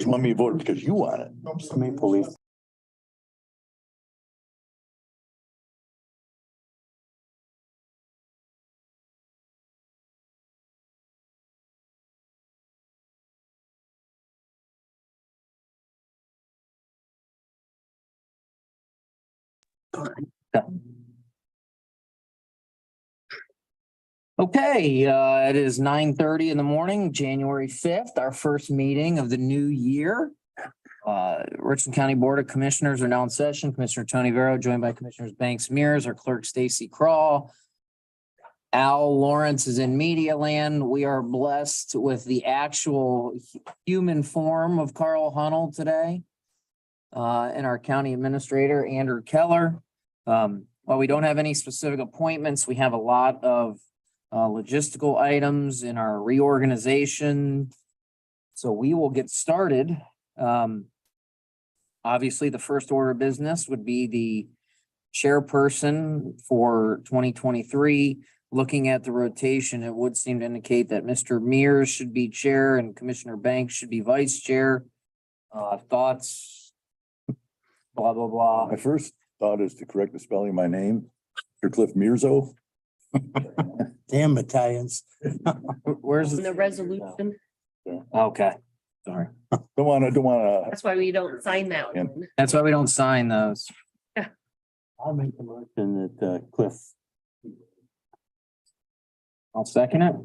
You want me to vote because you want it? Maple Leaf. Okay, it is 9:30 in the morning, January 5th, our first meeting of the new year. Richland County Board of Commissioners are now in session. Commissioner Tony Vero, joined by Commissioners Banks Mears, our clerk Stacy Crawl. Al Lawrence is in media land. We are blessed with the actual human form of Carl Hunnell today. And our county administrator, Andrew Keller. While we don't have any specific appointments, we have a lot of logistical items in our reorganization. So we will get started. Obviously, the first order of business would be the chairperson for 2023. Looking at the rotation, it would seem to indicate that Mr. Mears should be chair and Commissioner Banks should be vice chair. Thoughts? Blah, blah, blah. My first thought is to correct the spelling of my name, Sir Cliff Mearzo. Damn battalions. Where's In the resolution. Okay, sorry. Don't wanna. That's why we don't sign that Yeah. one. That's why we don't sign those. I'll make the motion that Cliff. I'll second it.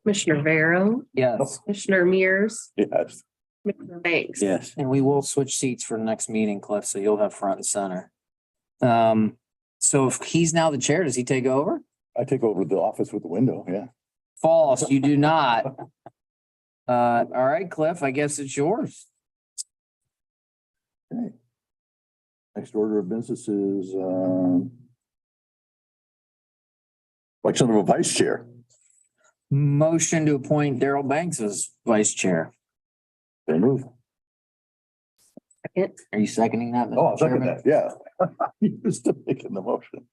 Commissioner Vero, Yes, Commissioner Mears, Yes, Commissioner Banks. Yes. and we will switch seats for the next meeting, Cliff, so you'll have front and center. So if he's now the chair, does he take over? I take over the office with the window, yeah. False, you do not. All right, Cliff, I guess it's yours. Okay. Next order of business is, election of a vice chair. Motion to appoint Daryl Banks as vice chair. So move. Second. Are you seconding that? Oh, I'll Mr. second Chairman? that, yeah. You're still making the motion.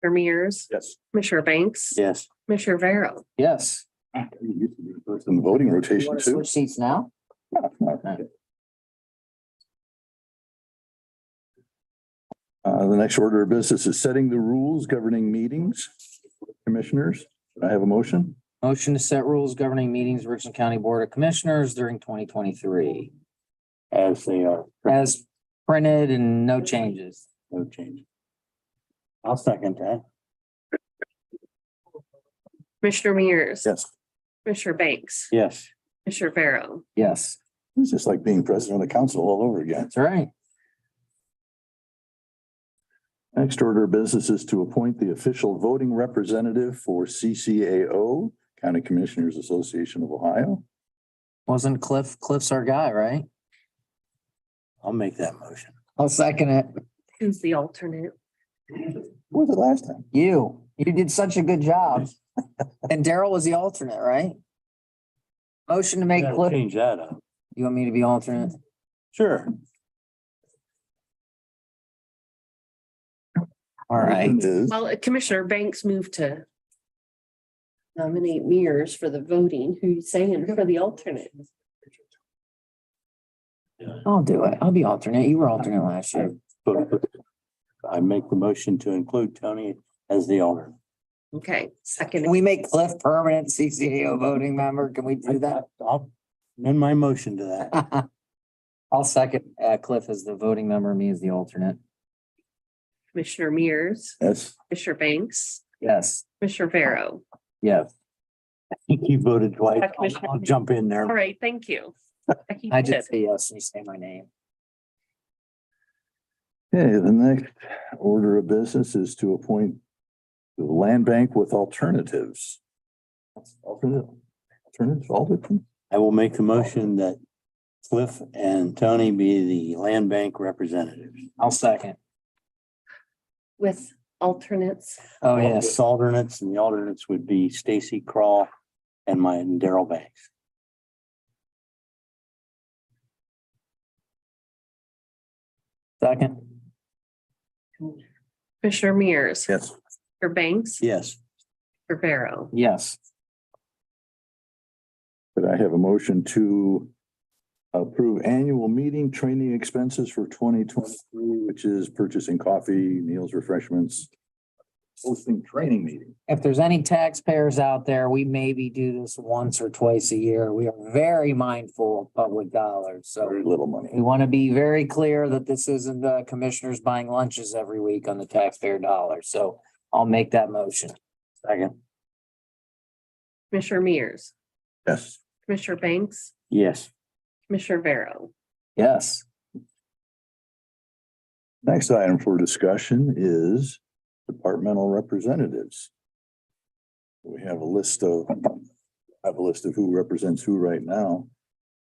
Commissioner Mears, Yes. Commissioner Banks. Yes. Commissioner Vero. Yes. You used to be the first in the voting You rotation want to too. switch seats now? The next order of business is setting the rules governing meetings. Commissioners, I have a motion. Motion to set rules governing meetings, of Richland County Board of Commissioners during 2023. As they are. As printed and no changes. No change. I'll second that. Commissioner Mears. Yes. Commissioner Banks. Yes. Commissioner Vero. Yes, It's just like being president of the council all over again. that's right. Next order of business is to appoint the official voting representative for CCAO, County Commissioners Association of Ohio. Wasn't Cliff's our guy, right? I'll make that motion. I'll second it. Who's the alternate? What was it last time? You did such a good job. And Daryl was the alternate, right? Motion to make Gotta Cliff, change that up. you want me to be alternate? Sure. All right. Is- Well, Commissioner Banks moved to nominate Mears for the voting. Who you saying for the alternate? I'll do it. I'll be alternate. You were alternate last year. I make the motion to include Tony as the alternate. Okay, second. Can we make Cliff permanent CCAO voting member? Can we do that? I'll amend my motion to that. I'll second Cliff as the voting member, me as the alternate. Commissioner Mears, Yes, Commissioner Banks, Yes. Commissioner Vero. Yes. You voted twice. Commissioner- I'll jump in there. All right, thank you. Becky I did. just say yes and you say my name. okay, the next order of business is to appoint the land bank with alternatives. Alternatives. I will make the motion that Cliff and Tony be the land bank representatives. I'll second. With alternates. Oh, With yes. alternates, and the alternates would be Stacy Crawl and Daryl Banks. Second. Commissioner Mears. Yes. Commissioner Banks. Yes. Rivera. Yes. Could I have a motion to approve annual meeting training expenses for 2023, which is purchasing coffee, meals, refreshments, hosting training meeting? If there's any taxpayers out there, we maybe do this once or twice a year. We are very mindful of public dollars, so Very little money. we want to be very clear that this isn't the commissioners buying lunches every week on the taxpayer dollars. So I'll make that motion. Second. Commissioner Mears, Yes. Commissioner Banks, Yes. Commissioner Vero. Yes. Next item for discussion is departmental representatives. We have a list of who represents who right now.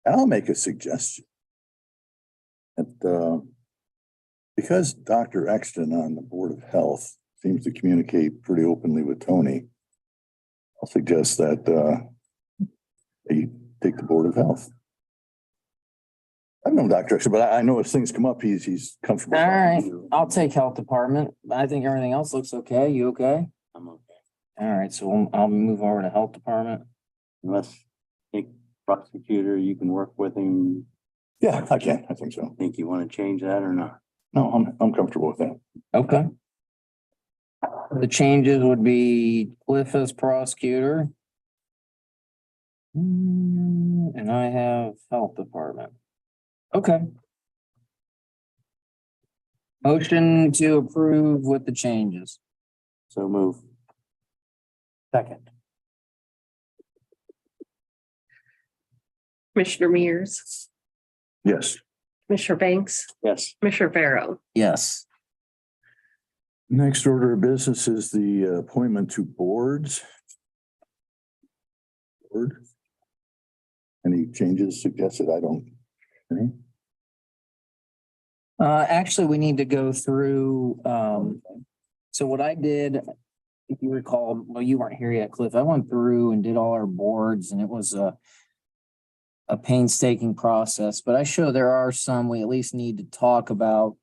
And I'll make a suggestion. That, because Dr. Exton on the Board of Health seems to communicate pretty openly with Tony, I'll suggest that, he take the Board of Health. I've known Dr. Exton, but I know as things come up, he's comfortable. All right, I'll take health department. I think everything else looks okay. You okay? I'm okay. All right, so I'll move over to health department. Unless think prosecutor, you can work with him. Yeah, I can. I think so. Think you want to change that or not? No, I'm comfortable with that. Okay. The changes would be Cliff as prosecutor. And I have health department. Okay. Motion to approve with the changes. So move. Second. Commissioner Mears, Yes. Commissioner Banks, Yes. Commissioner Vero. Yes. Next order of business is the appointment to boards. Board. Any changes suggested? I don't. Any? Actually, we need to go through, so what I did, if you recall, well, you weren't here yet, Cliff. I went through and did all our boards and it was a painstaking process, but I show there are some we at least need to talk about.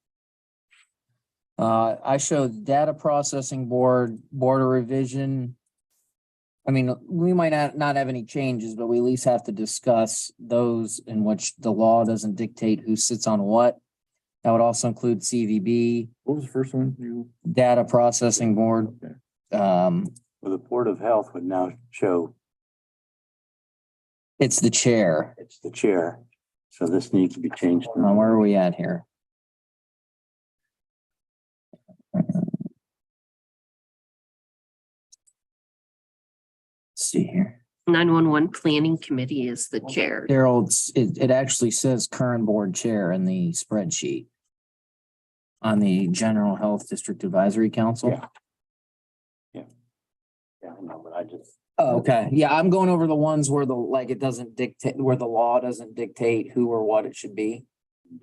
I showed data processing board of revision. I mean, we might not have any changes, but we at least have to discuss those in which the law doesn't dictate who sits on what. That would also include CVB, What was the first one? You? data processing board. Okay. Well, the Board of Health would now show It's the chair. it's the chair. So this needs to be changed. Where are we at here? Let's see here. 911 Planning Committee is the chair. Daryl, it actually says current board chair in the spreadsheet. On the General Health District Advisory Council. Yeah. Yeah, I know, but I just, Oh, okay. Yeah, I'm going over the ones where it doesn't dictate, where the law doesn't dictate who or what it should be.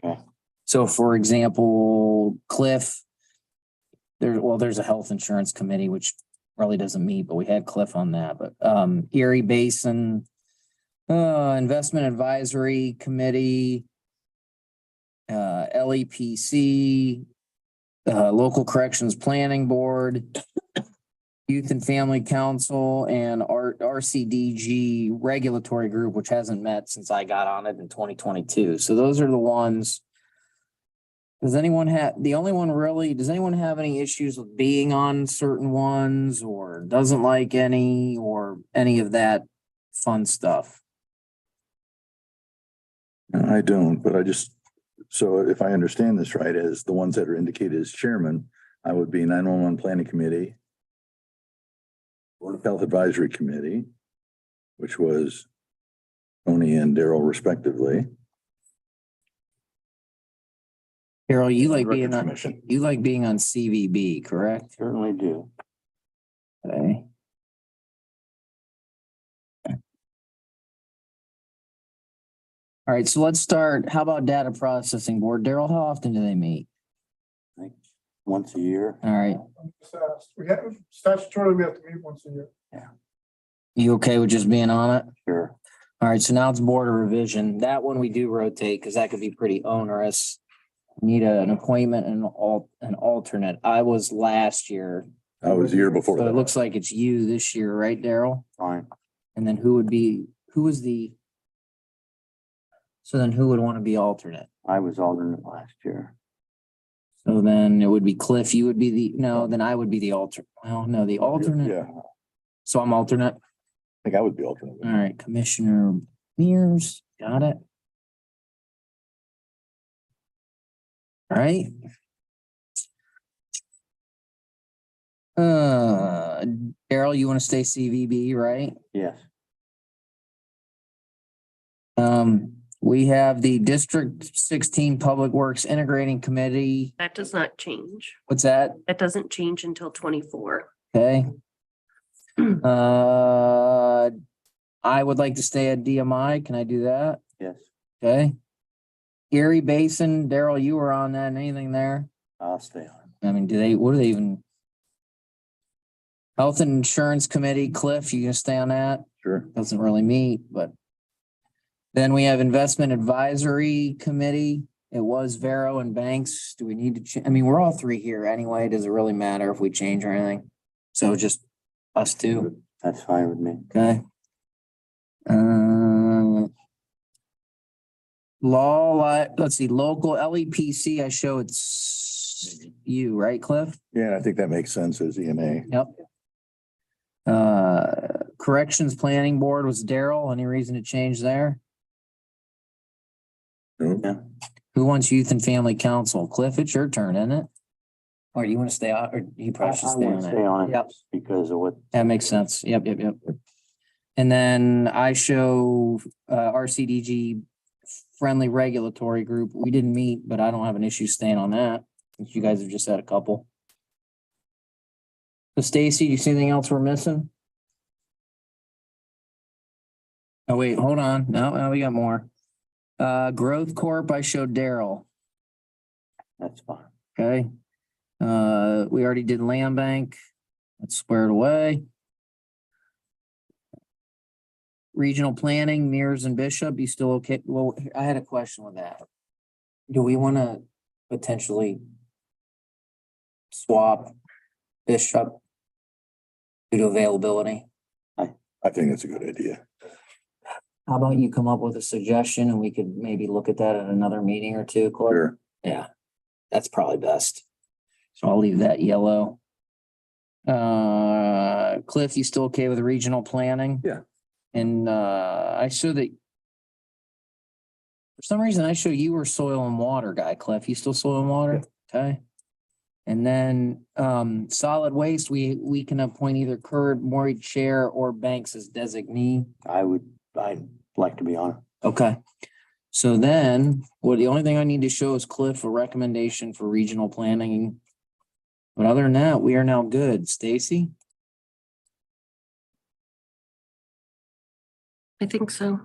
okay. So for example, Cliff. There's a health insurance committee, which probably doesn't meet, but we had Cliff on that, but Erie Basin. Investment Advisory Committee. LEPC. Local Corrections Planning Board. Youth and Family Council and RCDG Regulatory Group, which hasn't met since I got on it in 2022. So those are the ones. Does anyone have any issues with being on certain ones or doesn't like any or any of that fun stuff? I don't, but so if I understand this right, as the ones that are indicated as chairman, I would be 911 Planning Committee. Board of Health Advisory Committee, which was Tony and Daryl respectively. Carol, you like Records being on Commission. CVB, correct? Certainly do. Okay. All right, so let's start. How about data processing board? Daryl, how often do they meet? Once a year. All right. We have statutorily, we have to meet once a year. You okay with just being on it? Sure. All right, so now it's board of revision. That one we do rotate because that could be pretty onerous. Need an appointment and an alternate. I was last year. I was the year before So it that. looks like it's you this year, right, Daryl? Fine. And then who was the? So then who would want to be alternate? I was alternate last year. So then it would be Cliff, you would be then I would be the alternate. Well, no, the alternate. Yeah, I So I'm alternate. think I would be alternate. All right, Commissioner Mears, got it. All right. Daryl, you want to stay CVB, right? Yes. We have the District 16 Public Works Integrating Committee. That does not change. What's that? That doesn't change until 24. Okay. I would like to stay at DMI. Can I do that? Yes. Okay. Erie Basin, Daryl, you were on that. Anything there? I'll stay on. I mean, what do they even? Health and Insurance Committee, Cliff, you gonna stay on that? Sure. Doesn't really meet, but. Then we have Investment Advisory Committee. It was Vero and Banks. Do we need to change? I mean, we're all three here anyway. Does it really matter if we change or anything? So just us two, That's fine with me. okay? Let's see, local LEPC, I show it's you, right, Cliff? Yeah, I think that makes sense as EMA. Yep. Corrections Planning Board was Daryl. Any reason to change there? No? Yeah. Who wants Youth and Family Council? Cliff, it's your turn, isn't it? Or do you want to stay on, or you I probably should stay want on to it? stay on it. Yep. Because of what. That makes sense. Yep. And then I show RCDG Friendly Regulatory Group. We didn't meet, but I don't have an issue staying on that. Since you guys have just had a couple. So Stacy, do you see anything else we're missing? Oh, wait, hold on. No, we got more. Growth Corp, I showed Daryl. That's fine. Okay. We already did Land Bank. That's squared away. Regional Planning, Mears and Bishop, you still okay? Well, I had a question with that. Do we want to potentially swap Bishop due to availability? I think that's a good idea. How about you come up with a suggestion and we could maybe look at that at another meeting or two, Clark? Sure. Yeah, that's probably best. So I'll leave that yellow. Cliff, you still okay with regional planning? Yeah. And I show that. For some reason, I show you were soil and water guy, Cliff. You still soil and water? Okay. And then solid waste, we can appoint either Kurt, Maury Chair, or Banks as designee. I'd like to be on it. Okay. So then, the only thing I need to show is Cliff a recommendation for regional planning. But other than that, we are now good. Stacy? I think so.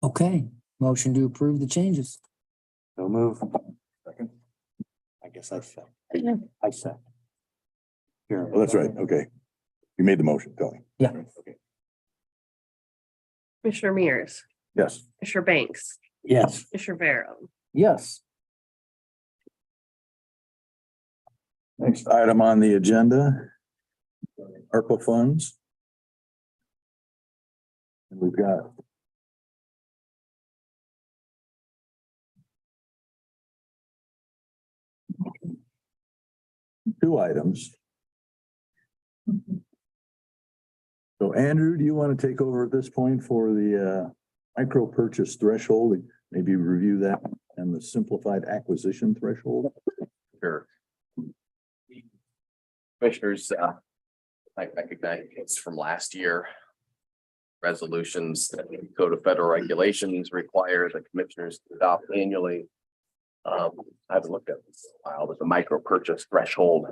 Okay, motion to approve the changes. So move. Second. I guess I said. Yeah. I said. Sure. Oh, that's right. Okay. You made the motion, Tony. Yeah. Okay. Commissioner Mears, Yes. Commissioner Banks, Yes. Commissioner Vero. Yes. Next item on the agenda, ARPA funds. And we've got two items. So Andrew, do you want to take over at this point for the micro purchase threshold? Maybe review that and the simplified acquisition threshold? Sure. Commissioners, I recognize it's from last year. Resolutions that the Code of Federal Regulations require the commissioners to adopt annually. I haven't looked at this in a while, but the micro purchase threshold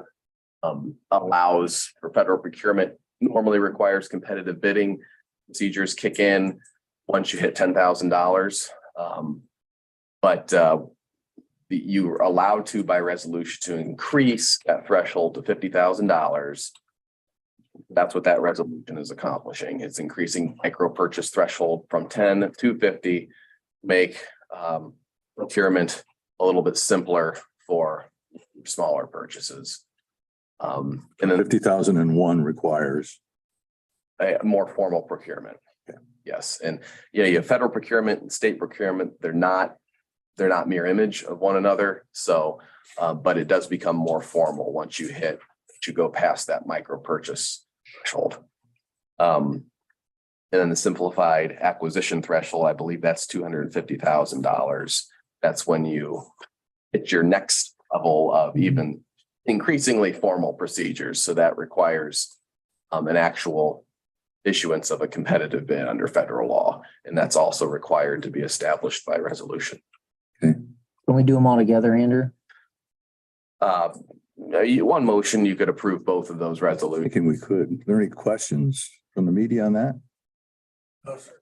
allows for federal procurement, normally requires competitive bidding. Procedures kick in once you hit $10,000. But you're allowed to, by resolution, to increase that threshold to $50,000. That's what that resolution is accomplishing. It's increasing micro purchase threshold from 10 to 50, make procurement a little bit simpler for smaller purchases. And then 50,001 requires. a more formal procurement. Okay. Yes, and yeah, you have federal procurement and state procurement. They're not mirror image of one another. So, but it does become more formal once you go past that micro purchase threshold. And then the simplified acquisition threshold, I believe that's $250,000. That's when you hit your next level of even increasingly formal procedures. So that requires an actual issuance of a competitive bid under federal law. And that's also required to be established by resolution. Can we do them all together, Andrew? One motion, you could approve both of those resolutions. Thinking we could. Are there any questions from the media on that? No, sir.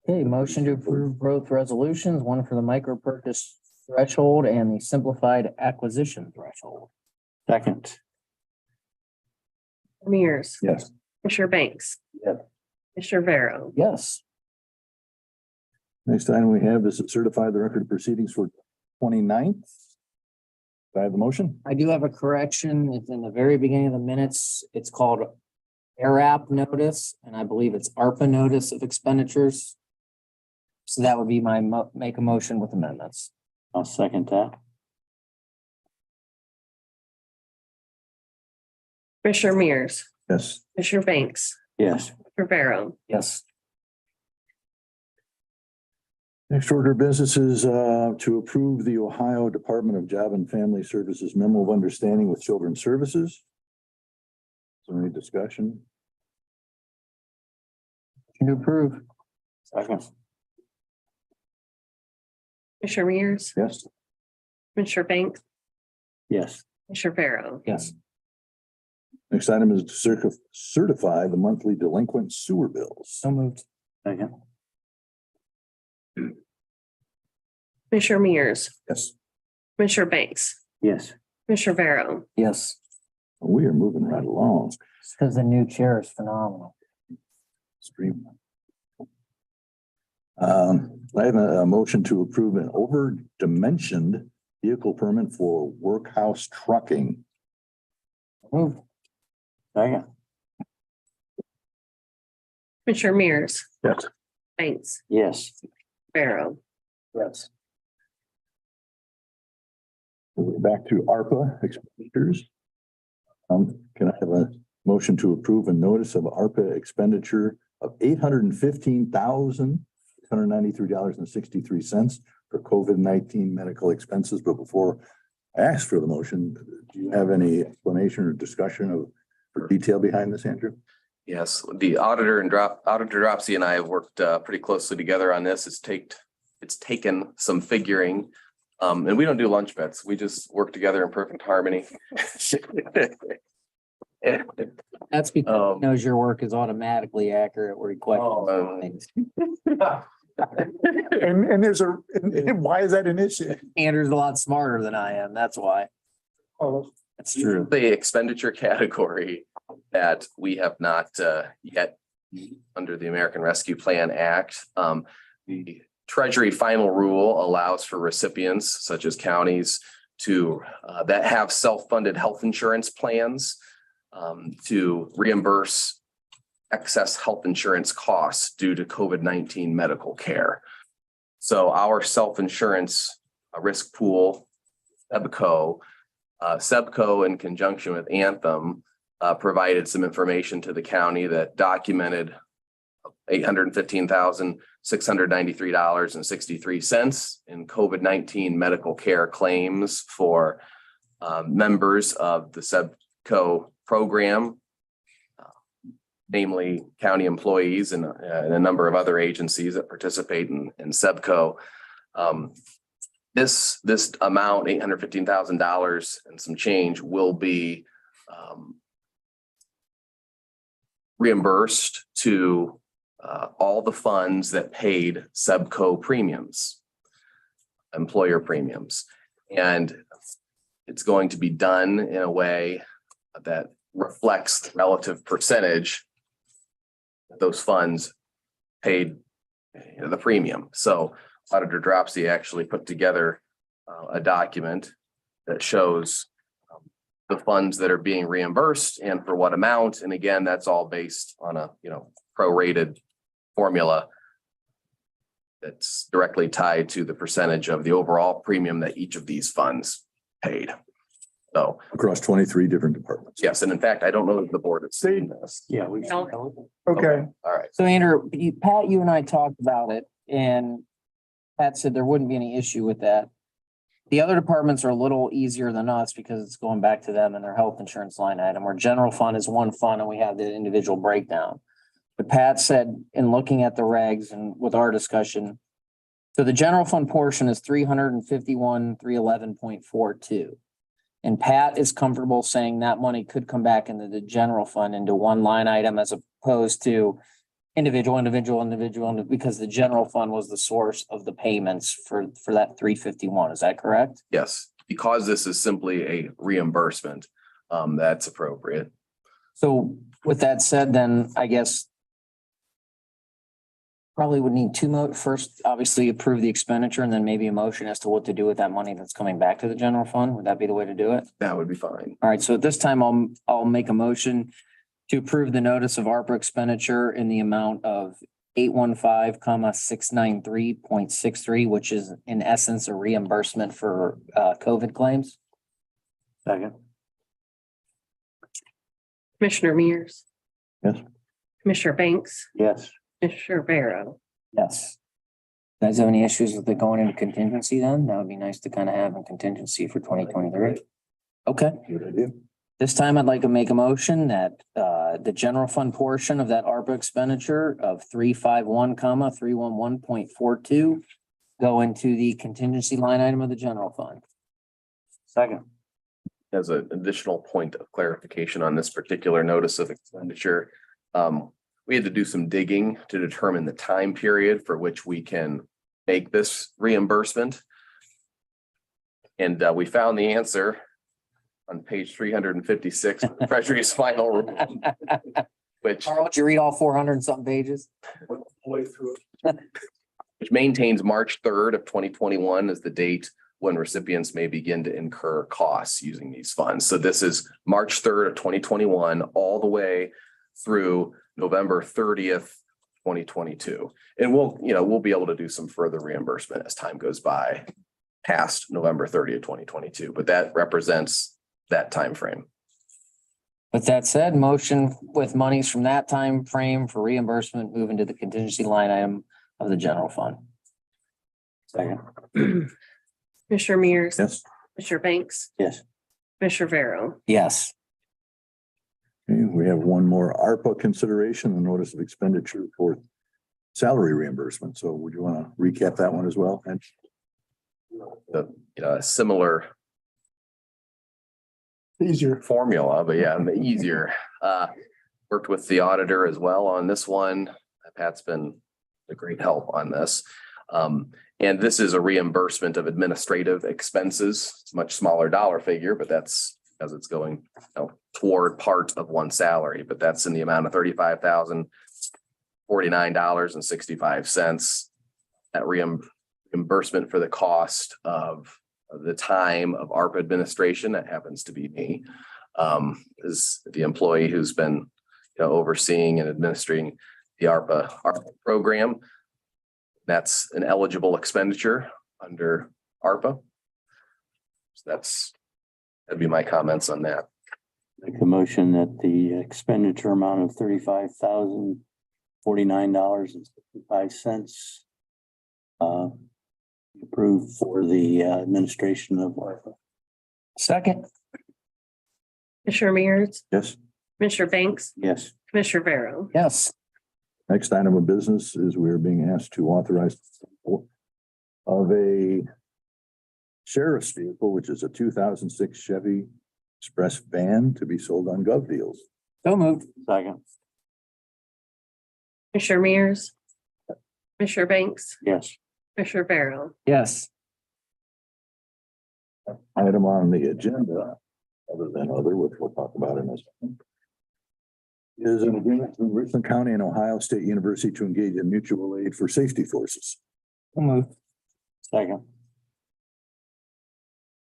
Okay, motion to approve both resolutions, one for the micro purchase threshold and the simplified acquisition threshold. Second. Mears, Yes. Commissioner Banks. Yep. Commissioner Vero, Yes. Next item we have is to certify the record of proceedings for 29th. Do I have the motion? I do have a correction. It's in the very beginning of the minutes. It's called AirApp notice, and I believe it's ARPA notice of expenditures. So that would be my make a motion with amendments. I'll second that. Commissioner Mears, Yes. Commissioner Banks, Yes. Commissioner Vero, Yes. Next order of business is to approve the Ohio Department of Job and Family Services memo of understanding with Children's Services. Is there any discussion? To approve. Second. Commissioner Mears, Yes. Commissioner Banks, Yes. Commissioner Vero, Yes. Next item is to certify the monthly delinquent sewer bills. So moved. Second. Commissioner Mears, Yes. Commissioner Banks, Yes. Commissioner Vero, Yes. We are moving right along. Because the new chair is phenomenal. Stream. I have a motion to approve an over-dimensioned vehicle permit for workhouse trucking. Moved. Second. Commissioner Mears, Yes. Banks, Yes. Vero, Yes. We're back to ARPA expenditures. Can I have a motion to approve a notice of ARPA expenditure of $815,693.63 for COVID-19 medical expenses? But before I ask for the motion, do you have any explanation or discussion of or detail behind this, Andrew? Yes, the auditor Dropsy and I have worked pretty closely together on this. It's taken some figuring. And we don't do lunch bets. We just work together in perfect harmony. That's because he knows your work is automatically accurate where he questions things. And why is that an issue? Andrew's a lot smarter than I am. That's why. Oh, That's true. The expenditure category that we have not yet under the American Rescue Plan Act. The Treasury final rule allows for recipients such as counties to that have self-funded health insurance plans to reimburse excess health insurance costs due to COVID-19 medical care. So our self-insurance risk pool, SEBCO in conjunction with Anthem provided some information to the county that documented $815,693.63 in COVID-19 medical care claims for members of the SEBCO program, namely county employees and a number of other agencies that participate in SEBCO. This amount, $815,000 and some change, will be reimbursed to all the funds that paid SEBCO premiums, employer premiums. And it's going to be done in a way that reflects the relative percentage that those funds paid the premium. So Auditor Dropsy actually put together a document that shows the funds that are being reimbursed and for what amount. And again, that's all based on a, prorated formula that's directly tied to the percentage of the overall premium that each of these funds paid. So, Across 23 different departments. yes, and in fact, I don't know if the board has seen this. Yeah, we. Okay, All right. So Andrew, Pat, you and I talked about it and Pat said there wouldn't be any issue with that. The other departments are a little easier than us because it's going back to them and their health insurance line item, where general fund is one fund and we have the individual breakdown. But Pat said in looking at the regs and with our discussion, so the general fund portion is 351,311.42. And Pat is comfortable saying that money could come back into the general fund into one line item as opposed to individual, because the general fund was the source of the payments for that 351. Is that correct? Yes, because this is simply a reimbursement, that's appropriate. So with that said, then I guess probably would need first, obviously approve the expenditure and then maybe a motion as to what to do with that money that's coming back to the general fund. Would that be the way to do it? That would be fine. All right, so at this time, I'll make a motion to approve the notice of ARPA expenditure in the amount of 815,693.63, which is in essence a reimbursement for COVID claims. Second. Commissioner Mears. Yes. Commissioner Banks, Yes. Commissioner Barrow. Yes. Guys have any issues with it going into contingency then? That would be nice to kind of have a contingency for 2023. Okay. Good idea. This time I'd like to make a motion that the general fund portion of that ARPA expenditure of 351,311.42 go into the contingency line item of the general fund. Second. As an additional point of clarification on this particular notice of expenditure, we had to do some digging to determine the time period for which we can make this reimbursement. And we found the answer on page 356 of the Treasury's final rule, which Carl, did you read all 400 and something pages? way through it. which maintains March 3rd of 2021 as the date when recipients may begin to incur costs using these funds. So this is March 3rd of 2021, all the way through November 30th, 2022. And we'll be able to do some further reimbursement as time goes by past November 30th, 2022, but that represents that time frame. With that said, motion with monies from that time frame for reimbursement moving to the contingency line item of the general fund. Second. Commissioner Mears. Yes. Commissioner Banks, Yes. Commissioner Barrow. Yes. Okay, we have one more ARPA consideration, the notice of expenditure for salary reimbursement. So would you want to recap that one as well? And A similar Easier. formula, but yeah, easier. Worked with the auditor as well on this one. Pat's been a great help on this. And this is a reimbursement of administrative expenses. It's a much smaller dollar figure, but that's as it's going toward part of one salary, but that's in the amount of $35,049.65. That reimbursement for the cost of the time of ARPA administration, that happens to be me, is the employee who's been overseeing and administering the ARPA program. That's an eligible expenditure under ARPA. So that'd be my comments on that. Make the motion that the expenditure amount of $35,049.65 approved for the administration of ARPA. Second. Commissioner Mears, yes, Commissioner Banks, Yes. Commissioner Barrow. Yes. next item of business is we are being asked to authorize of a sheriff's vehicle, which is a 2006 Chevy Express van to be sold on Gov Deals. So moved. Second. Commissioner Mears, Commissioner Banks, Yes. Commissioner Barrow. Yes. Item on the agenda, other than other, which we'll talk about in a second, is an agreement between Richland County and Ohio State University to engage in mutual aid for safety forces. So moved. Second.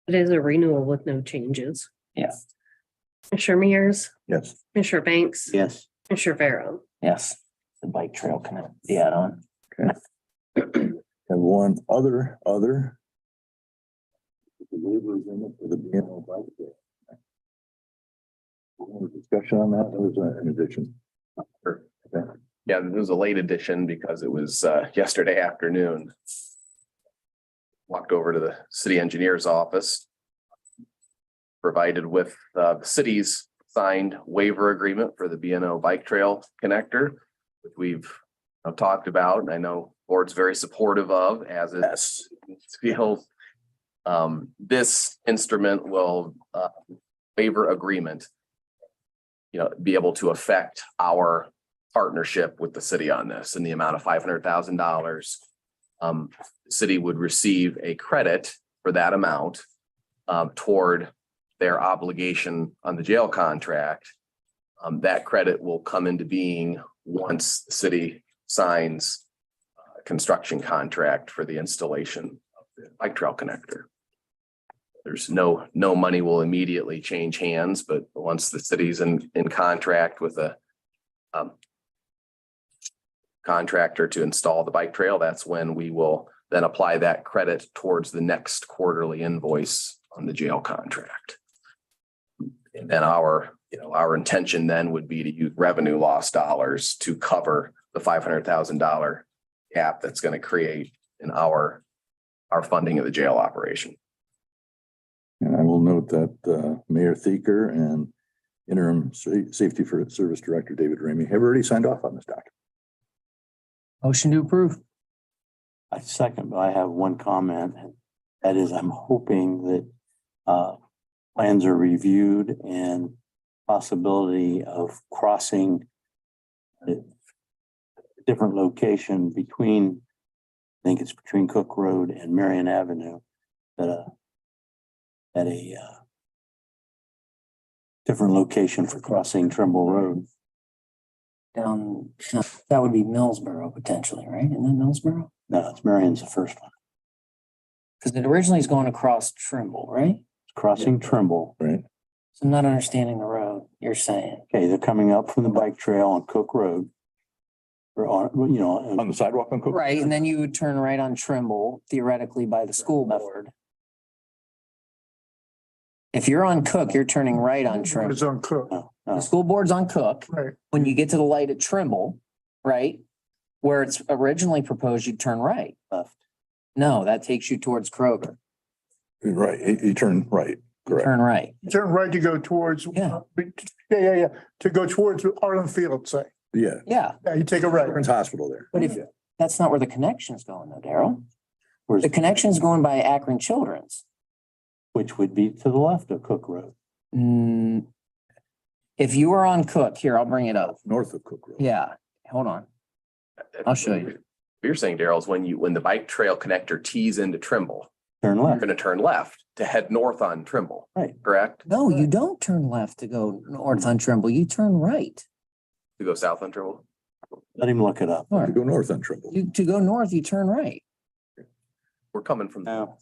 It is a renewal with no changes. Yeah. Commissioner Mears, Yes. Commissioner Banks, Yes. Commissioner Vero. Yes, the bike trail connect, the add-on. Have one other. The waiver agreement for the BNO bike trail. Any discussion on that? That was an addition. Sure. Okay. Yeah, it was a late edition because it was yesterday afternoon. Walked over to the city engineer's office. Provided with the city's signed waiver agreement for the BNO bike trail connector, which we've talked about, and I know board's very supportive of, as it Yes. feels. This instrument will waiver agreement, be able to affect our partnership with the city on this in the amount of $500,000. The city would receive a credit for that amount toward their obligation on the jail contract. That credit will come into being once the city signs a construction contract for the installation of the bike trail connector. There's no money will immediately change hands, but once the city's in contract with a contractor to install the bike trail, that's when we will then apply that credit towards the next quarterly invoice on the jail contract. And then our intention then would be to use revenue loss dollars to cover the $500,000 gap that's going to create in our funding of the jail operation. And I will note that Mayor Theaker and interim safety for service director David Ramey have already signed off on this document. Motion to approve. I second, but I have one comment. That is, I'm hoping that plans are reviewed and possibility of crossing a different location between, I think it's between Cook Road and Marion Avenue, at a different location for crossing Trimble Road. Down, that would be Millsboro potentially, right? And then Millsboro? No, it's Marion's the first one. Because it originally is going across Trimble, right? It's crossing Trimble. Right. So I'm not understanding the road you're saying. Okay, they're coming up from the bike trail on Cook Road. Or on, On the sidewalk on Cook. Right, and then you would turn right on Trimble theoretically by the school board. If you're on Cook, you're turning right on It's Trimble. on Cook, no, The no. school board's on Cook. right? When you get to the light at Trimble, right? Where it's originally proposed, you turn right. Left. No, that takes you towards Kroger. Right, you turn right, correct. Turn right. Turn right to go towards. Yeah. Yeah. To go towards Arlen Field, say. Yeah, Yeah, Yeah, you take a right. Veterans Hospital there. but if, that's not where the connection's going though, Daryl. Where's, The connection's going by Akron Children's. which would be to the left of Cook Road. Mm, if you were on Cook, here, I'll bring it up. North of Cook Road. Yeah, hold on. I'll show you. What you're saying, Daryl, is when the bike trail connector tees into Trimble, Turn you're left. going to turn left to head north on Trimble. Right. Correct? No, you don't turn left to go north on Trimble. You turn right. To go south on Trimble. Let him look it up. To go north on Trimble. To go north, you turn right. We're coming from. No.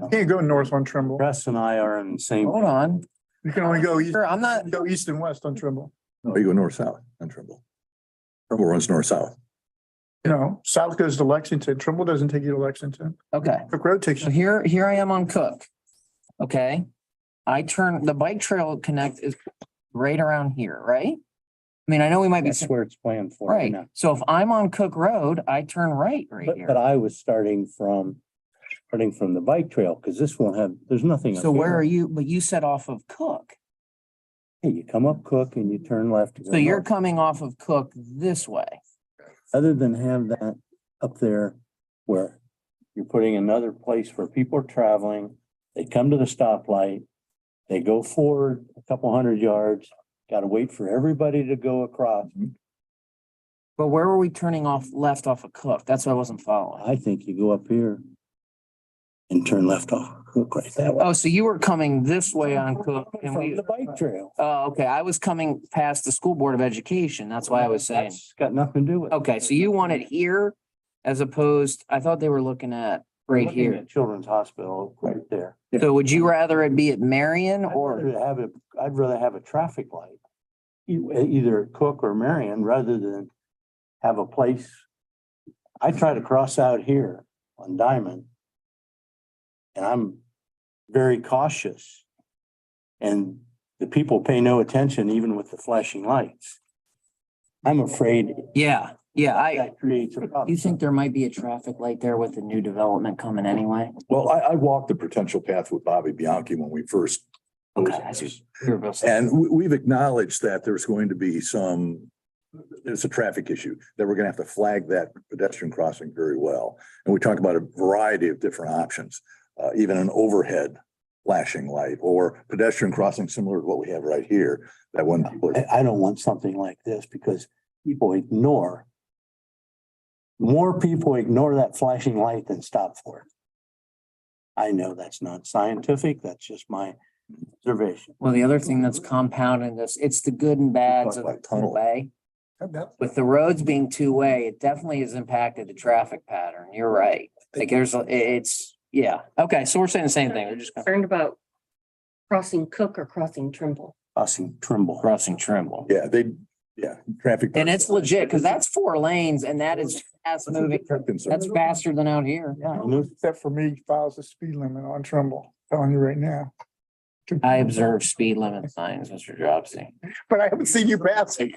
You can't go north on Trimble. Russ and I are in the same. Hold on. You can only go east, Sure, I'm not, go east and west on Trimble. No, you go north-south on Trimble. Trimble runs north-south. No, south goes to Lexington. Trimble doesn't take you to Lexington. okay. Cook Road takes So you. here I am on Cook. Okay. I turn, the bike trail connect is right around here, right? I mean, I know we might be, That's where it's planned for. right. So if I'm on Cook Road, I turn right But here. I was starting from the bike trail, because this won't have, there's nothing. up So where here. are you? But you set off of Cook. Hey, you come up Cook and you turn left. to go So you're north. coming off of Cook this way. Other than have that up there where you're putting another place where people are traveling, they come to the stoplight, they go forward a couple hundred yards, got to wait for everybody to go across. But where were we turning off, left off of Cook? That's what I wasn't following. I think you go up here and turn left off Cook right that way. Oh, so you were coming this way on Cook and From we, the bike trail. oh, okay. I was coming past the School Board of Education. That's why I was saying. That's got nothing to do with it. Okay, so you want it here as opposed, I thought they were looking at right Looking here. at Children's Hospital right there. So would you rather it be at Marion or? I'd rather have a traffic light. Either at Cook or Marion rather than have a place. I try to cross out here on Diamond. And I'm very cautious. And the people pay no attention even with the flashing lights. I'm afraid Yeah, that creates a problem. you think there might be a traffic light there with the new development coming anyway? Well, I walked the potential path with Bobby Bianchi when we first. Okay, I see. And we've acknowledged that there's going to be it's a traffic issue, that we're gonna have to flag that pedestrian crossing very well. And we talked about a variety of different options, even an overhead flashing light or pedestrian crossing similar to what we have right here. That when people are I don't want something like this because more people ignore that flashing light than stop for it. I know that's not scientific. That's just my observation. Well, the other thing that's compounding this, it's the good and bads of Talk about the tunnel. way. With the roads being two-way, it definitely has impacted the traffic pattern. You're right. Like yeah. Okay, so we're saying the same thing. We're just Concerned about crossing Cook or crossing Trimble. Crossing Trimble. crossing Trimble. traffic. And it's legit, because that's 4 lanes and that is fast moving. That's faster than out here. Yeah. Except for me, files the speed limit on Trumbull, telling you right now. I observe speed limit signs, Mr. Dropsy. But I haven't seen you passing.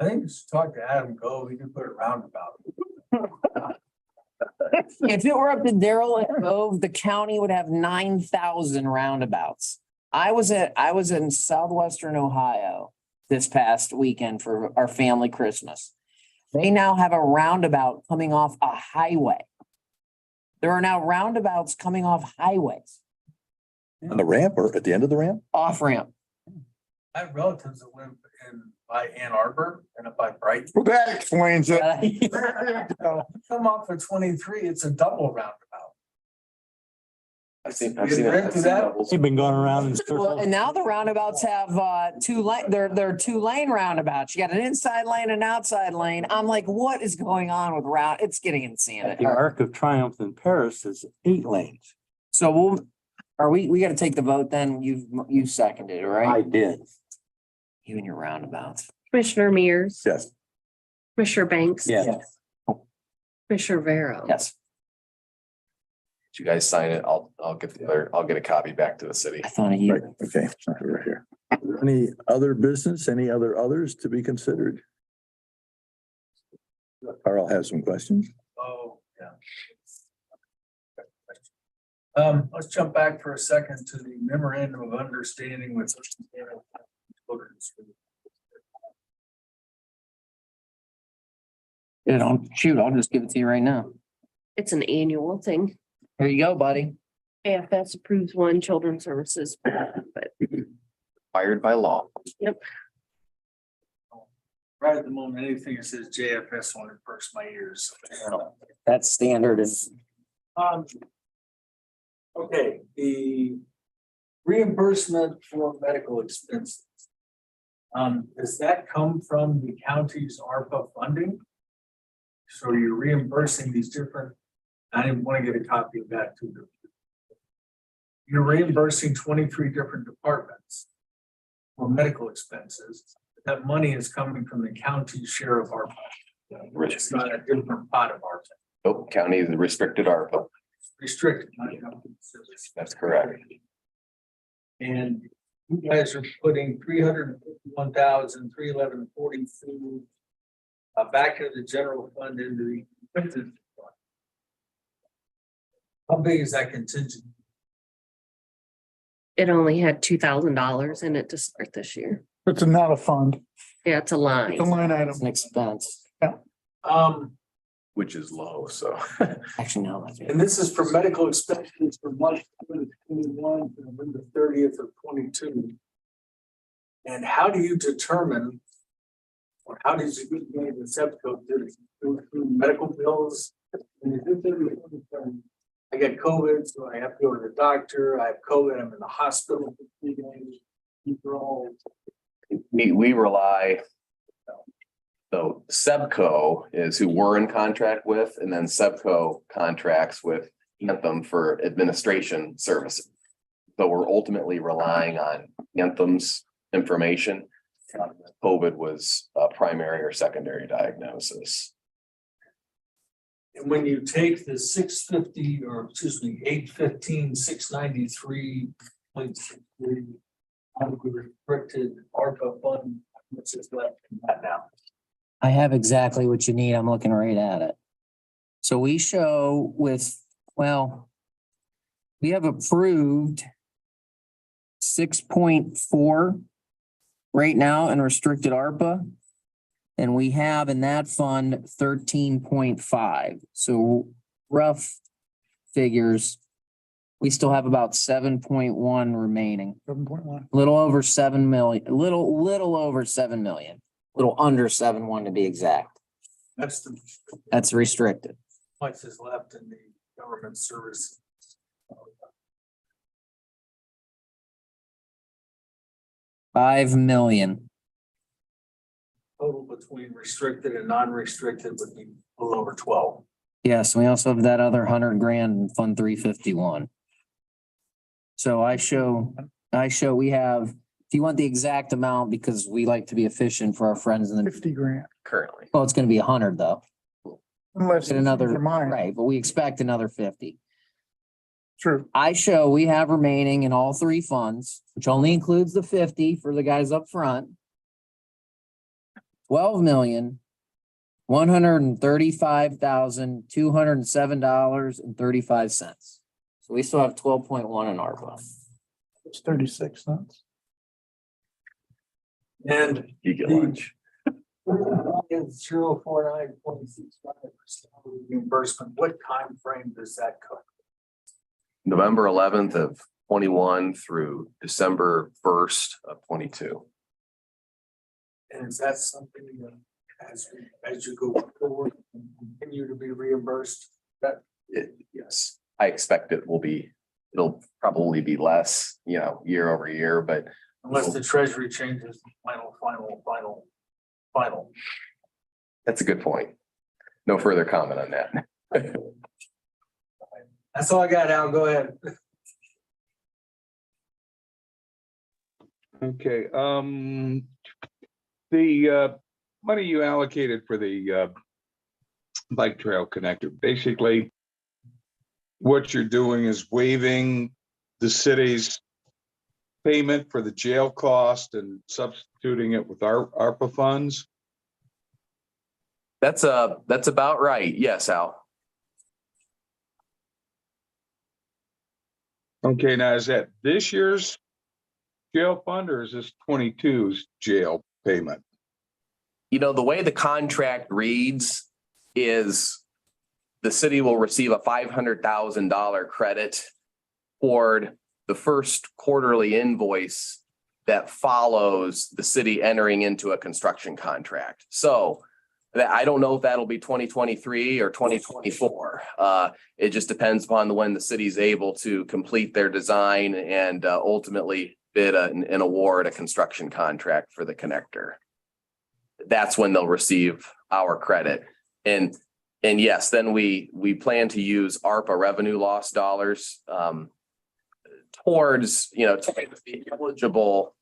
I think just talk to Adam Cove, he can put it roundabout. If it were up to Daryl and Cove, the county would have 9,000 roundabouts. I was in southwestern Ohio this past weekend for our family Christmas. They now have a roundabout coming off a highway. There are now roundabouts coming off highways, On the ramp or at the end of the ramp? off ramp. I have relatives that live by Ann Arbor and up by Brighton. Well, that explains it. Come off of 23, it's a double roundabout. I've seen You been through that? You've been going around in Well, circles. and now the roundabouts have 2 lane, they're 2-lane roundabouts. You got an inside lane and an outside lane. I'm like, what is going on with It's getting At insanity. the Arc of Triumph in Paris is 8 lanes. So we got to take the vote then. You seconded it, I right? did. You and your roundabouts. Commissioner Mears, Yes. Commissioner Banks. Yeah. Commissioner Vero. Yes, You guys sign it. I'll get a copy back to the city. I thought of you. Right, okay, right here. Any other business, any others to be considered? Carl has some questions. Oh, yeah. Let's jump back for a second to the memorandum of understanding with. Shoot, I'll just give it to you right now. It's an annual thing. Here you go, buddy. AFS approves one, Children's Services, but Required by law. Right at the moment, anything that says JFS on it bursts my ears. That's standard is Okay, the reimbursement for medical expenses. Does that come from the county's ARPA funding? So you're reimbursing these different, I didn't want to get a copy of that too. You're reimbursing 23 different departments for medical expenses. That money is coming from the county's share of ARPA. It's not a different pot of ARPA. Nope, county is restricted ARPA. Restricted. That's correct. And you guys are putting 351,311.42 back into the general fund into the expenses fund. How big is that contingent? it only had $2,000 in it to start this year. It's not a fund, Yeah, it's a line. it's a line item. an expense. Which is low, so. Actually, no. that's- And this is for medical expenses for March 2021 to November 30th of 22. And how do you determine? Or how did you get the SEPCO to through medical bills? And is this everything? I get COVID, so I have to go to the doctor. I have COVID, I'm in the hospital for 3 days. These are all We rely. So Sebco is who we're in contract with, and then Sebco contracts with Anthem for administration services. So we're ultimately relying on Anthem's information. COVID was a primary or secondary diagnosis. And when you take the 650, or excuse me, 815, 693.3 out of the restricted ARPA fund, what's is left in that now? I have exactly what you need. I'm looking right at it. So we show with, well, we have approved 6.4 right now in restricted ARPA. And we have in that fund 13.5. So rough figures, we still have about 7.1 remaining. 7.1. Little over 7 million, little over 7 million, little under 7.1 to be exact. That's the That's restricted. points is left in the government service. 5 million. Total between restricted and non-restricted would be a little over 12. Yes, we also have that other 100 grand in Fund 351. So I show we have, if you want the exact amount, because we like to be efficient for our friends in the, 50 grand. Currently, well, it's gonna be 100 though. Unless Get it's another, for mine. right, but we expect another 50. True. I show we have remaining in all three funds, which only includes the 50 for the guys up front. 12,135,207.35. So we still have 12.1 in ARPA. It's 36 cents. And you get The- lunch. 049.65% reimbursement, what time frame does that cover? November 11th of 21 through December 1st of 22. And is that something that as you go forward and continue to be reimbursed? That Yes, I expect it'll probably be less, year over year, but unless the treasury changes final. that's a good point. No further comment on that. That's all I got, Al. Go ahead. Okay, the money you allocated for the bike trail connector, basically what you're doing is waiving the city's payment for the jail cost and substituting it with our ARPA funds. That's about right. Yes, Al. Okay, now is that this year's jail fund or is this 22's jail payment? The way the contract reads is the city will receive a $500,000 credit toward the first quarterly invoice that follows the city entering into a construction contract. So that I don't know if that'll be 2023 or 2024. It just depends upon when the city's able to complete their design and ultimately bid and award a construction contract for the connector. That's when they'll receive our credit. And yes, then we plan to use ARPA revenue loss dollars towards, the eligible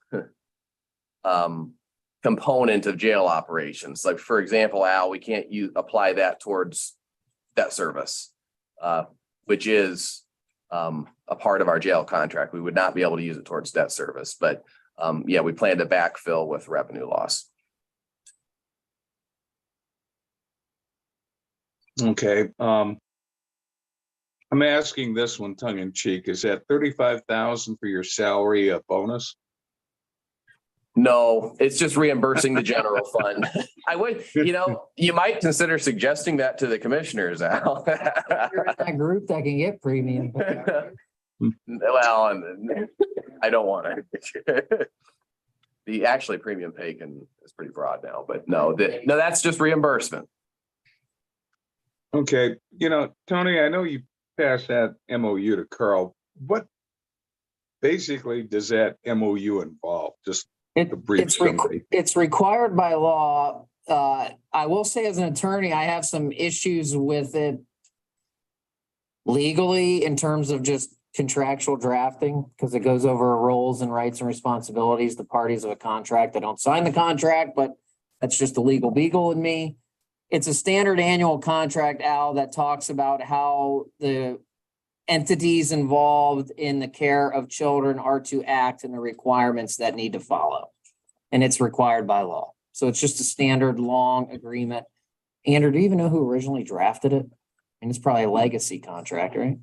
component of jail operations. Like, for example, Al, we can't apply that towards debt service, which is a part of our jail contract. We would not be able to use it towards debt service, but we plan to backfill with revenue loss. Okay, I'm asking this one tongue in cheek. Is that 35,000 for your salary a bonus? No, it's just reimbursing the general fund. I would, you might consider suggesting that to the commissioners, Al. You're in that group that can get premium. Well, I don't want to. The premium pay is pretty broad now, but no, that's just reimbursement. Okay, Tony, I know you passed that MOU to Carl. What basically does that MOU involve? Just a brief summary. It's required by law I will say as an attorney, I have some issues with it legally in terms of just contractual drafting, because it goes over roles and rights and responsibilities, the parties of a contract that don't sign the contract, but that's just the legal beagle in me. It's a standard annual contract, Al, that talks about how the entities involved in the care of children are to act and the requirements that need to follow. And it's required by law. So it's just a standard long agreement. Andrew, do you even know who originally drafted it? And it's probably a legacy contract, right?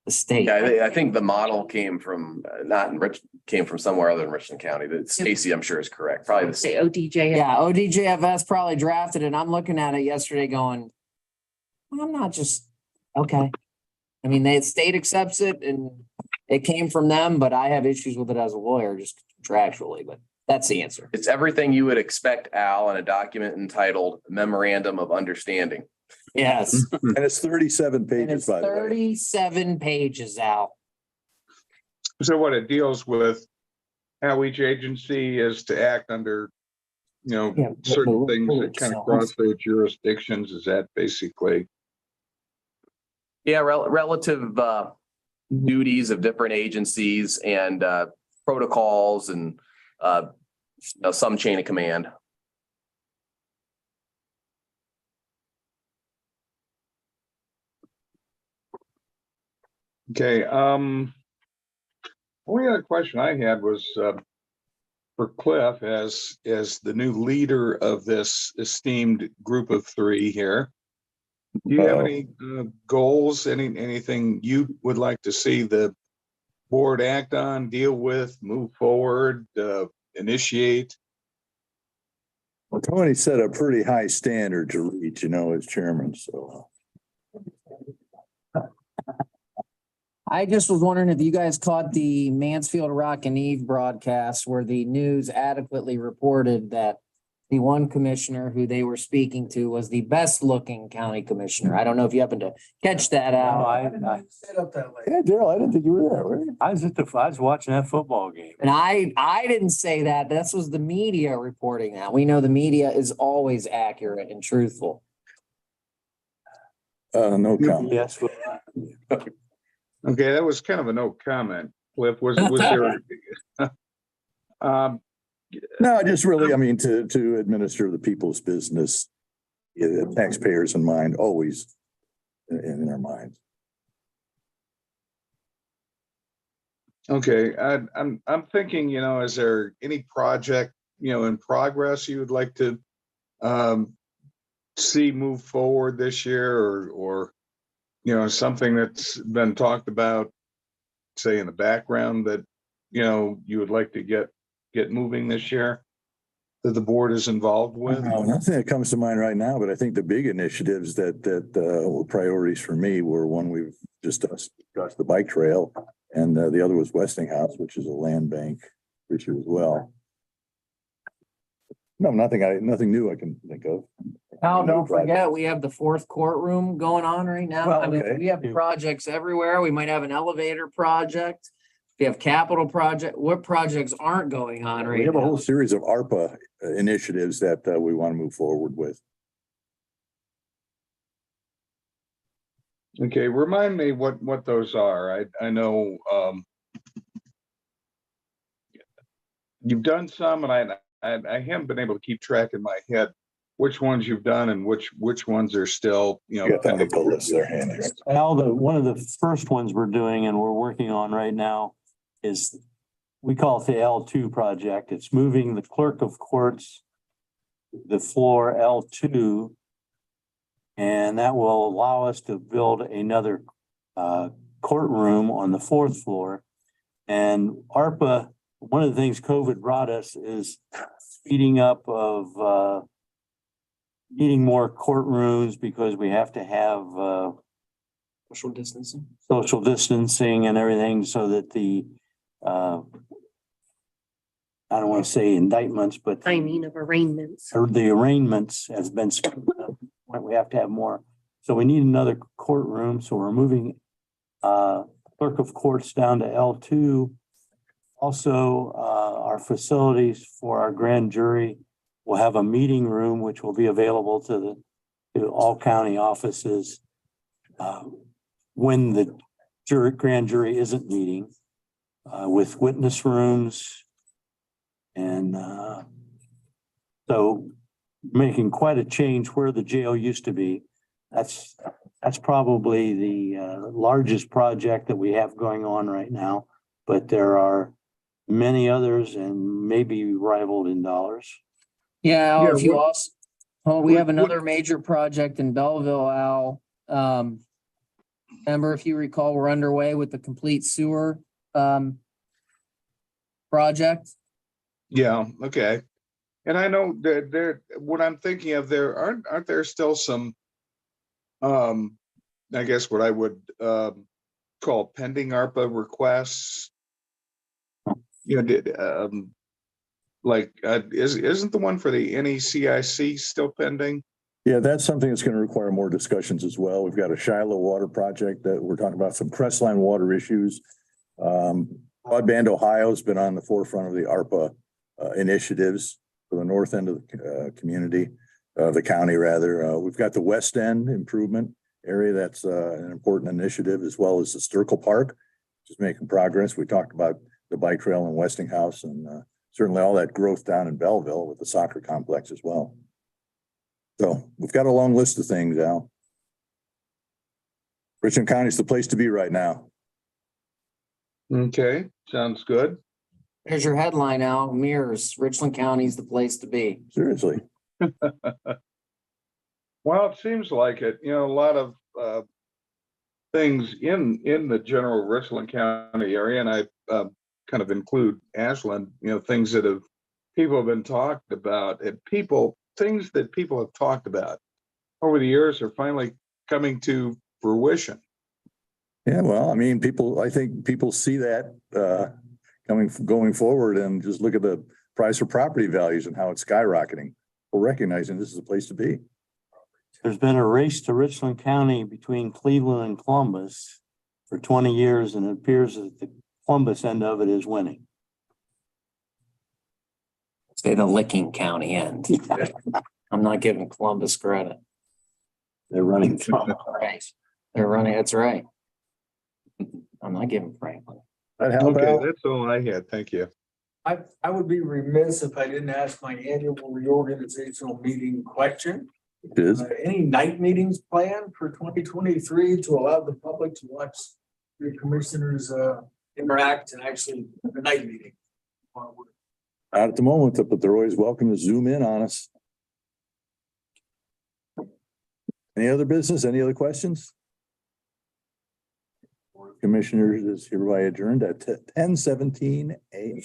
The state. Yeah, I think the model came from, not in came from somewhere other than Richland County. That Stacy, I'm sure, is correct. Probably the same. Say ODJ. Yeah, ODJFS probably drafted it. I'm looking at it yesterday going, I'm not just, okay. I mean, the state accepts it and it came from them, but I have issues with it as a lawyer, just contractually, but that's the answer. It's everything you would expect, Al, in a document entitled Memorandum of Understanding. Yes. And it's 37 And pages, it's by the way. 37 pages out. So what it deals with, how each agency is to act under, Yeah, certain the things rule that kind of itself. cross their jurisdictions, is that basically? Yeah, relative duties of different agencies and protocols and some chain of command. Okay, only other question I had was for Cliff as the new leader of this esteemed group of three here. Do you have any goals, anything you would like to see the board act on, deal with, move forward, initiate? Well, Tony set a pretty high standard to reach, as chairman, so. I just was wondering if you guys caught the Mansfield Rock and Eve broadcast where the news adequately reported that the one commissioner who they were speaking to was the best looking county commissioner. I don't know if you happened to catch that No, out. I Stayed up that late. Yeah, Daryl, I didn't think you were there, were you? I was watching that football game. And I didn't say that. This was the media reporting that. We know the media is always accurate and truthful. No comment. Yes. Okay, that was kind of a no comment. Cliff, was there? No, just really, to administer the people's business, taxpayers in mind, always in their minds. Okay, I'm thinking, is there any project, in progress you would like to see move forward this year or something that's been talked about, say in the background that, you would like to get moving this year that the board is involved with? Nothing that comes to mind right now, but I think the big initiatives that were priorities for me were one we've just discussed, the bike trail, and the other was Westinghouse, which is a land bank issue as well. No, nothing new I can think of. Now, don't forget, we have the fourth courtroom going on right now. Well, I mean, okay. we have projects everywhere. We might have an elevator project. We have capital project. What projects aren't going on We right have a whole now? series of ARPA initiatives that we want to move forward with. Okay, remind me what those are. I know you've done some, and I haven't been able to keep track in my head which ones you've done and which ones are still, You got that big list there, handy. Al, one of the first ones we're doing and we're working on right now is, we call it the L2 project. It's moving the clerk of courts, the floor L2. And that will allow us to build another courtroom on the fourth floor. And ARPA, one of the things COVID brought us is speeding up of needing more courtrooms because we have to have Social distancing. social distancing and everything so that the I don't want to say indictments, but Timing of arraignments. or the arraignments has been sped up. We have to have more. So we need another courtroom. So we're moving clerk of courts down to L2. Also, our facilities for our grand jury we'll have a meeting room which will be available to all county offices when the grand jury isn't meeting, with witness rooms. And so making quite a change where the jail used to be. That's probably the largest project that we have going on right now, but there are many others and maybe rivaled in dollars. Yeah, Yeah, if you what- also, oh, we what- have another major project in Belleville, Al. Remember, if you recall, we're underway with the complete sewer project. Yeah, okay. And I know that what I'm thinking of there, aren't there still some, I guess what I would, call pending ARPA requests? You know, isn't the one for the NECIC still pending? Yeah, that's something that's going to require more discussions as well. We've got a Shiloh water project that we're talking about, some Crestline water issues. Broadband Ohio has been on the forefront of the ARPA initiatives for the north end of the community, the county rather. We've got the West End improvement area. That's an important initiative, as well as the Sturkle Park, just making progress. We talked about the bike trail in Westinghouse, and certainly all that growth down in Belleville with the soccer complex as well. So we've got a long list of things, Al. Richland County is the place to be right now. Okay, sounds good. There's your headline, Al. Mirrors, Richland County's the place to be. Seriously. Well, it seems like it, you know, a lot of things in the general Richland County area, and I kind of include Ashland, you know, things that people have been talked about, and things that people have talked about over the years are finally coming to fruition. Yeah, well, I mean, I think people see that going forward, and just look at the price of property values and how it's skyrocketing. We're recognizing this is a place to be. There's been a race to Richland County between Cleveland and Columbus for 20 years, and it appears that the Columbus end of it is winning. Say the Licking County end. I'm not giving Columbus credit. They're running from. Right. They're running, that's right. I'm not giving Franklin. That help Okay, out? that's all I had. Thank you. I would be remiss if I didn't ask my annual reorganizational meeting question. It is. Any night meetings planned for 2023 to allow the public to watch the commissioners interact and actually the night meeting? Not at the moment, but they're always welcome to zoom in on us. Any other business? Any other questions? Commissioners is hereby adjourned at 10:17 a.m.